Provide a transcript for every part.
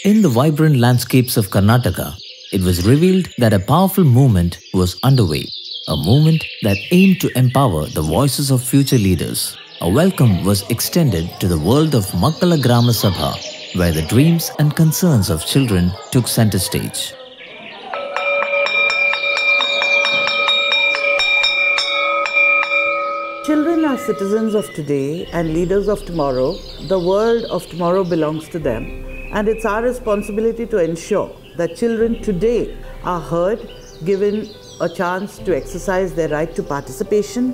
In the vibrant landscapes of Karnataka, it was revealed that a powerful movement was underway, a movement that aimed to empower the voices of future leaders. A welcome was extended to the world of Makkala Grama Sabha, where the dreams and concerns of children took center stage. Children are citizens of today and leaders of tomorrow. The world of tomorrow belongs to them. And it's our responsibility to ensure that children today are heard, given a chance to exercise their right to participation,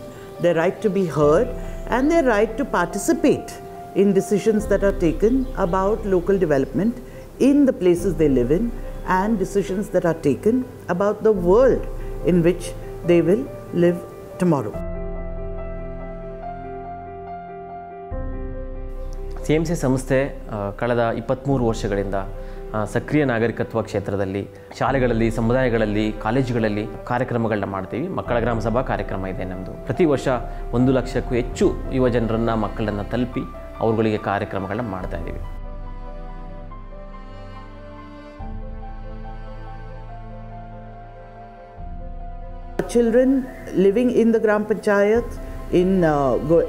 their right to be heard, and their right to participate in decisions that are taken about local development in the places they live in, and decisions that are taken about the world in which they will live tomorrow. CMC ಸಂಸ್ಥೆ ಕಳೆದ 23 ವರ್ಷಗಳಿಂದ ಸಕ್ರಿಯ ನಾಗರಿಕತ್ವ ಕ್ಷೇತ್ರದಲ್ಲಿ ಶಾಲೆಗಳಲ್ಲಿ, ಸಮುದಾಯಗಳಲ್ಲಿ, ಕಾಲೇಜುಗಳಲ್ಲಿ ಕಾರ್ಯಕ್ರಮಗಳನ್ನ ಮಾಡ್ತೀವಿ. ಮಕ್ಕಳ ಗ್ರಾಮ ಸಭಾ ಕಾರ್ಯಕ್ರಮ ಇದೆ ನಮ್ಮದು. ಪ್ರತಿ ವರ್ಷ 1 ಲಕ್ಷಕ್ಕೂ ಹೆಚ್ಚು ಯುವ ಜನರನ್ನು, ಮಕ್ಕಳನ್ನು ತಲುಪಿ ಅವರುಗಳಿಗೆ ಕಾರ್ಯಕ್ರಮಗಳನ್ನ ಮಾಡ್ತಾ ಇದ್ದೀವಿ. Children living in the Gram Panchayat,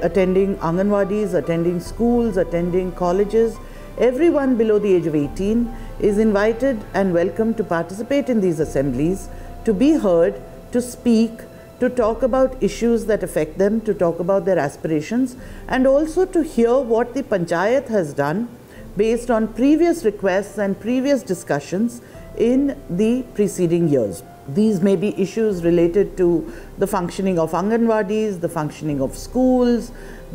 attending Anganwadis, attending schools, attending colleges, everyone below the age of 18 is invited and welcome to participate in these assemblies, to be heard, to speak, to talk about issues that affect them, to talk about their aspirations, and also to hear what the Panchayat has done based on previous requests and previous discussions in the preceding years. These may be issues related to the functioning of Anganwadis, the functioning of schools,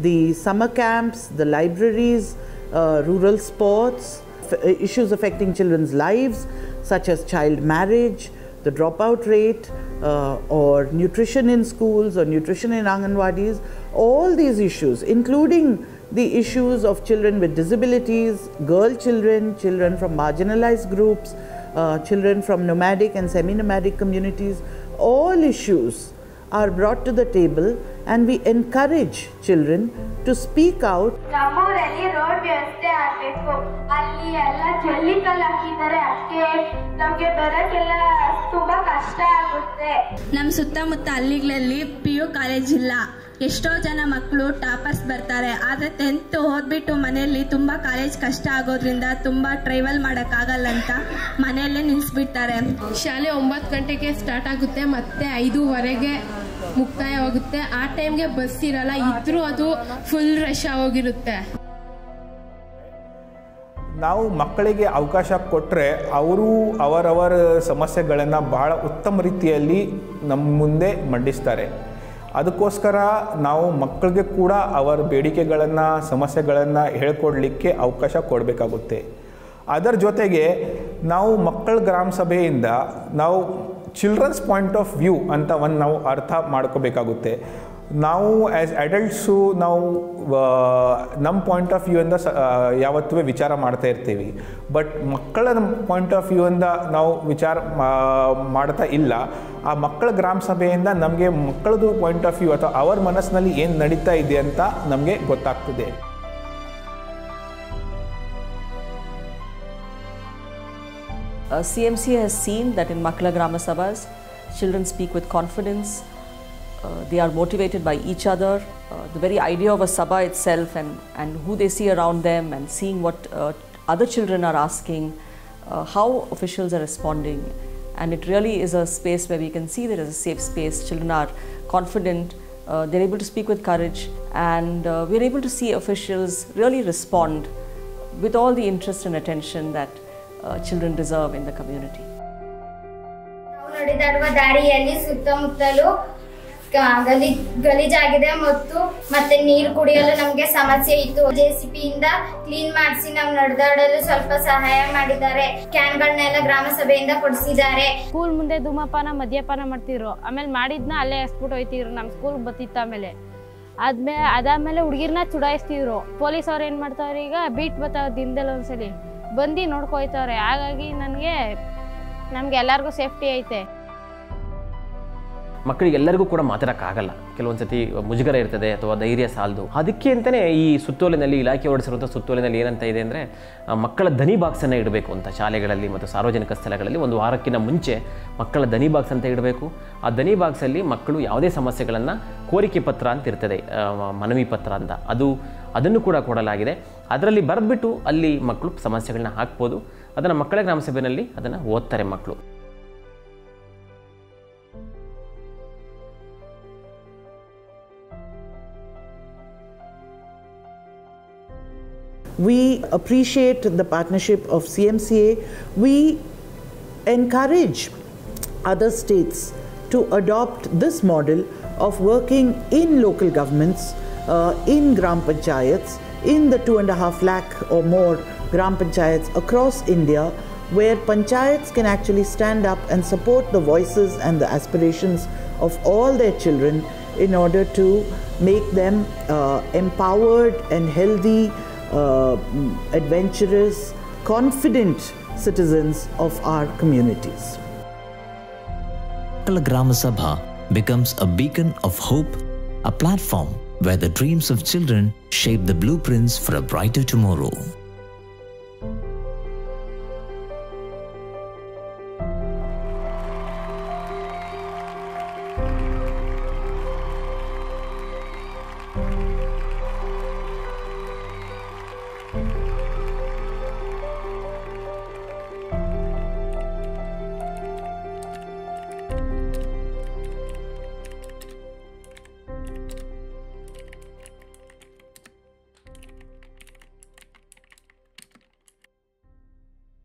the summer camps, the libraries, rural sports, issues affecting children's lives such as child marriage, the dropout rate, or nutrition in schools or nutrition in Anganwadis. All these issues, including the issues of children with disabilities, girl children, children from marginalized groups, children from nomadic and semi-nomadic communities, all issues are brought to the table, and we encourage children to speak out. ನಮ್ಮೂರಲ್ಲಿ road ವ್ಯವಸ್ಥೆ ಆಗಬೇಕು. ಅಲ್ಲಿ ಎಲ್ಲ ಜಲ್ಲಿಕಲ್ಲು ಹಾಕಿದ್ದಾರೆ, ಅದಕ್ಕೆ ನಮಗೆ ಬರೋಕ್ಕೆಲ್ಲ ತುಂಬಾ ಕಷ್ಟ ಆಗುತ್ತೆ. ನಮ್ಮ ಸುತ್ತಮುತ್ತ ಹಳ್ಳಿಗಳಲ್ಲಿ PU ಕಾಲೇಜ್ ಇಲ್ಲ. ಎಷ್ಟೋ ಜನ ಮಕ್ಕಳು ಟಾಪರ್ಸ್ ಬರ್ತಾರೆ, ಆದರೆ 10th ಓದ್ಬಿಟ್ಟು ಮನೆಯಲ್ಲಿ ತುಂಬ ಕಾಲೇಜ್ ಕಷ್ಟ ಆಗೋದ್ರಿಂದ ತುಂಬ ಟ್ರಾವೆಲ್ ಮಾಡೋಕ್ಕಾಗಲ್ಲ ಅಂತ ಮನೆಯಲ್ಲೇ ನಿಲ್ಲಿಸ್ಬಿಡ್ತಾರೆ. ಶಾಲೆ 9 ಗಂಟೆಗೆ ಸ್ಟಾರ್ಟ್ ಆಗುತ್ತೆ, ಮತ್ತೆ 5:15ಗೆ ಮುಕ್ತಾಯವಾಗುತ್ತೆ. ಆ ಟೈಮ್ಗೆ ಬಸ್ ಇರಲ್ಲ, ಇದ್ರೂ ಅದು ಫುಲ್ ರಶ್ ಆಗೋಗಿರುತ್ತೆ. ನಾವು ಮಕ್ಕಳಿಗೆ ಅವಕಾಶ ಕೊಟ್ಟರೆ ಅವರು ಅವರವರ ಸಮಸ್ಯೆಗಳನ್ನು ಬಹಳ ಉತ್ತಮ ರೀತಿಯಲ್ಲಿ ನಮ್ಮ ಮುಂದೆ ಮಂಡಿಸ್ತಾರೆ. ಅದಕ್ಕೋಸ್ಕರ ನಾವು ಮಕ್ಕಳಿಗೆ ಕೂಡ ಅವರ ಬೇಡಿಕೆಗಳನ್ನು, ಸಮಸ್ಯೆಗಳನ್ನು ಹೇಳ್ಕೊಡ್ಲಿಕ್ಕೆ ಅವಕಾಶ ಕೊಡಬೇಕಾಗುತ್ತೆ. ಅದರ ಜೊತೆಗೆ ನಾವು ಮಕ್ಕಳ ಗ್ರಾಮ ಸಭೆಯಿಂದ ನಾವು ಚಿಲ್ಡ್ರನ್ಸ್ ಪಾಯಿಂಟ್ ಆಫ್ ವ್ಯೂ ಅಂತ ನಾವು ಅರ್ಥ ಮಾಡ್ಕೋಬೇಕಾಗುತ್ತೆ. ನಾವು ಆ್ಯಸ್ ಅಡಲ್ಟ್ಸು ನಾವು ನಮ್ಮ ಪಾಯಿಂಟ್ ಆಫ್ ವ್ಯೂಯಿಂದ ಯಾವತ್ತೂ ವಿಚಾರ ಮಾಡ್ತಾ ಇರ್ತೀವಿ. ಬಟ್ ಮಕ್ಕಳ ಪಾಯಿಂಟ್ ಆಫ್ ವ್ಯೂಯಿಂದ ನಾವು ವಿಚಾರ ಮಾಡ್ತಾ ಇಲ್ಲ. ಆ ಮಕ್ಕಳ ಗ್ರಾಮ ಸಭೆಯಿಂದ ನಮಗೆ ಮಕ್ಕಳದು ಪಾಯಿಂಟ್ ಆಫ್ ವ್ಯೂ ಅಥವಾ ಅವರ ಮನಸ್ಸಿನಲ್ಲಿ ಏನು ನಡೀತಾ ಇದೆ ಅಂತ ನಮಗೆ ಗೊತ್ತಾಗ್ತದೆ. CMC has seen that in Makkala Grama Sabhas, children speak with confidence. They are motivated by each other. The very idea of a sabha itself and who they see around them and seeing what other children are asking, how officials are responding. And it really is a space where we can see there is a safe space. Children are confident, they're able to speak with courage, and we're able to see officials really respond with all the interest and attention that children deserve in the community. ನಾವು ನಡೆದಾಡುವ ದಾರಿಯಲ್ಲಿ ಸುತ್ತಮುತ್ತಲೂ ಗಲೀಜಾಗಿದೆ ಮತ್ತು ಮತ್ತೆ ನೀರು ಕುಡಿಯಲು ನಮಗೆ ಸಮಸ್ಯೆ ಇತ್ತು. JCB ಇಂದ ಕ್ಲೀನ್ ಮಾಡಿಸಿ ನಾವು ನಡೆದಾಡಲು ಸ್ವಲ್ಪ ಸಹಾಯ ಮಾಡಿದ್ದಾರೆ. ಕ್ಯಾನ್ಗಳನ್ನೆಲ್ಲ ಗ್ರಾಮ ಸಭೆಯಿಂದ ಕೊಡಿಸಿದ್ದಾರೆ. ಸ್ಕೂಲ್ ಮುಂದೆ ಧೂಮಪಾನ, ಮದ್ಯಪಾನ ಮಾಡ್ತಿದ್ರು. ಆಮೇಲೆ ಮಾಡಿದ್ನ ಅಲ್ಲೇ ಎಸ್ಬಿಟ್ಟು ಹೋಯ್ತಿದ್ರು. ನಮ್ಮ ಸ್ಕೂಲ್ ಬತ್ತಿತ್ತು. ಅದಾದ್ಮೇಲೆ ಹುಡುಗಿರ್ನ ಚುಡಾಯಿಸ್ತಿದ್ರು. ಪೊಲೀಸ್ ಅವ್ರು ಏನ್ ಮಾಡ್ತಾವ್ರೆ, ಈಗ ಬೀಟ್ ಬರ್ತಾವ ದಿನದಲ್ಲಿ ಒಂದ್ಸಲಿ ಬಂದು ನೋಡ್ಕೊಯ್ತವ್ರೆ. ಹಾಗಾಗಿ ನಮ್ಗೆ ಎಲ್ಲರಿಗೂ ಸೇಫ್ಟಿ ಐತೆ. ಮಕ್ಕಳಿಗೆಲ್ಲರಿಗೂ ಕೂಡ ಮಾತಾಡೋಕ್ಕಾಗಲ್ಲ. ಕೆಲವೊಂದು ಸತಿ ಮುಜುಗರ ಇರ್ತದೆ ಅಥವಾ ಧೈರ್ಯ ಸಾಲದು. ಅದಕ್ಕೆ ಅಂತಲೇ ಈ ಸುತ್ತೋಲೆನಲ್ಲಿ, ಇಲಾಖೆ ಹೊರಡಿಸಿರುವಂಥ ಸುತ್ತೋಲೆನಲ್ಲಿ ಏನಂತ ಇದೆ ಅಂದರೆ, ಮಕ್ಕಳ ದನಿ ಬಾಕ್ಸನ್ನು ಇಡಬೇಕು ಅಂತ ಶಾಲೆಗಳಲ್ಲಿ ಮತ್ತು ಸಾರ್ವಜನಿಕ ಸ್ಥಳಗಳಲ್ಲಿ. ಒಂದು ವಾರಕ್ಕಿಂತ ಮುಂಚೆ ಮಕ್ಕಳ ದನಿ ಬಾಕ್ಸ್ ಅಂತ ಇಡಬೇಕು. ಆ ದನಿ ಬಾಕ್ಸಲ್ಲಿ ಮಕ್ಕಳು ಯಾವುದೇ ಸಮಸ್ಯೆಗಳನ್ನು, ಕೋರಿಕೆ ಪತ್ರ ಅಂತ ಇರ್ತದೆ, ಮನವಿ ಪತ್ರ ಅಂತ, ಅದನ್ನು ಕೂಡ ಕೊಡಲಾಗಿದೆ. ಅದರಲ್ಲಿ ಬರೆದ್ಬಿಟ್ಟು ಅಲ್ಲಿ ಮಕ್ಕಳು ಸಮಸ್ಯೆಗಳನ್ನ ಹಾಕ್ಬೋದು. ಅದನ್ನು ಮಕ್ಕಳ ಗ್ರಾಮ ಸಭೆಯಲ್ಲಿ ಅದನ್ನು ಓದ್ತಾರೆ ಮಕ್ಕಳು. We appreciate the partnership of CMCA. We encourage other states to adopt this model of working in local governments, in Gram Panchayats, in the 2.5 lakh or more Gram Panchayats across India, where Panchayats can actually stand up and support the voices and the aspirations of all their children in order to make them empowered and healthy, adventurous, confident citizens of our communities. Makkala Grama Sabha becomes a beacon of hope, a platform where the dreams of children shape the blueprints for a brighter tomorrow.